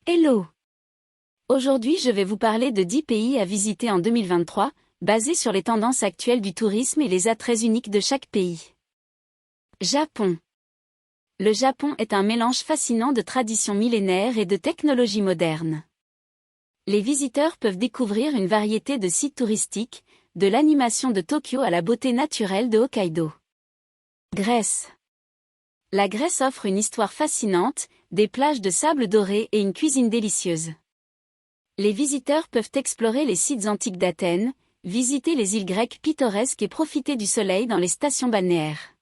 Hello! Aujourd'hui je vais vous parler de 10 pays à visiter en 2023, basés sur les tendances actuelles du tourisme et les attraits uniques de chaque pays. Japon. Le Japon est un mélange fascinant de traditions millénaires et de technologies modernes. Les visiteurs peuvent découvrir une variété de sites touristiques, de l'animation de Tokyo à la beauté naturelle de Hokkaido. Grèce. La Grèce offre une histoire fascinante, des plages de sable doré et une cuisine délicieuse. Les visiteurs peuvent explorer les sites antiques d'Athènes, visiter les îles grecques pittoresques et profiter du soleil dans les stations balnéaires.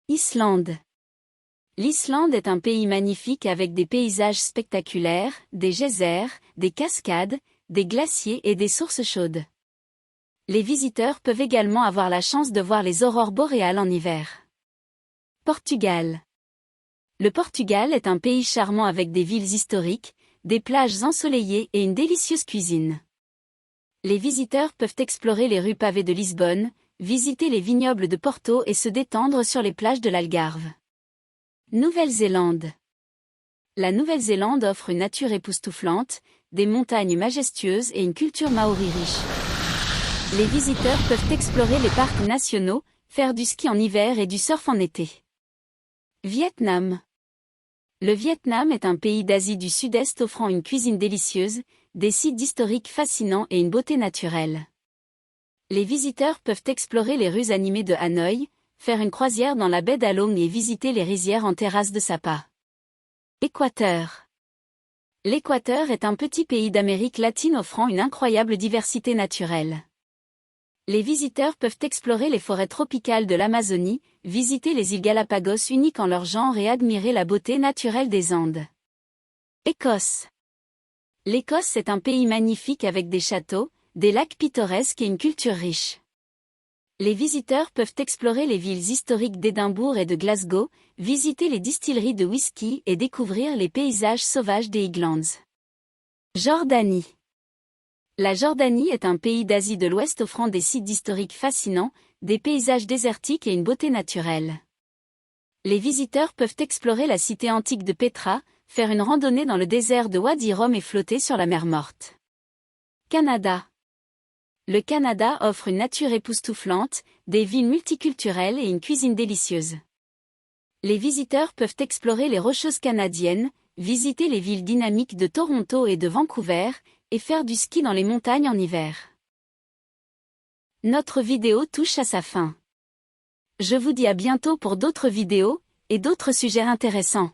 Islande. L'Islande est un pays magnifique avec des paysages spectaculaires, des geysers, des cascades, des glaciers et des sources chaudes. Les visiteurs peuvent également avoir la chance de voir les aurores boréales en hiver. Portugal. Le Portugal est un pays charmant avec des villes historiques, des plages ensoleillées et une délicieuse cuisine. Les visiteurs peuvent explorer les rues pavées de Lisbonne, visiter les vignobles de Porto et se détendre sur les plages de l'Algarve. Nouvelle-Zélande. La Nouvelle-Zélande offre une nature époustouflante, des montagnes majestueuses et une culture maori riche. Les visiteurs peuvent explorer les parcs nationaux, faire du ski en hiver et du surf en été. Vietnam. Le Vietnam est un pays d'Asie du Sud-Est offrant une cuisine délicieuse, des sites historiques fascinants et une beauté naturelle. Les visiteurs peuvent explorer les rues animées de Hanoï, faire une croisière dans la baie d'Along et visiter les rizières en terrasse de Sapa. Équateur. L'Équateur est un petit pays d'Amérique latine offrant une incroyable diversité naturelle. Les visiteurs peuvent explorer les forêts tropicales de l'Amazonie, visiter les îles Galapagos uniques en leur genre et admirer la beauté naturelle des Andes. Écosse. L'Écosse est un pays magnifique avec des châteaux, des lacs pittoresques et une culture riche. Les visiteurs peuvent explorer les villes historiques d'Édimbourg et de Glasgow, visiter les distilleries de whisky et découvrir les paysages sauvages des Highlands. Jordanie. La Jordanie est un pays d'Asie de l'Ouest offrant des sites historiques fascinants, des paysages désertiques et une beauté naturelle. Les visiteurs peuvent explorer la cité antique de Petra, faire une randonnée dans le désert de Wadi Rum et flotter sur la mer Morte. Canada. Le Canada offre une nature époustouflante, des villes multiculturelles et une cuisine délicieuse. Les visiteurs peuvent explorer les Rocheuses canadiennes, visiter les villes dynamiques de Toronto et de Vancouver, et faire du ski dans les montagnes en hiver. Notre vidéo touche à sa fin. Je vous dis à bientôt pour d'autres vidéos, et d'autres sujets intéressants.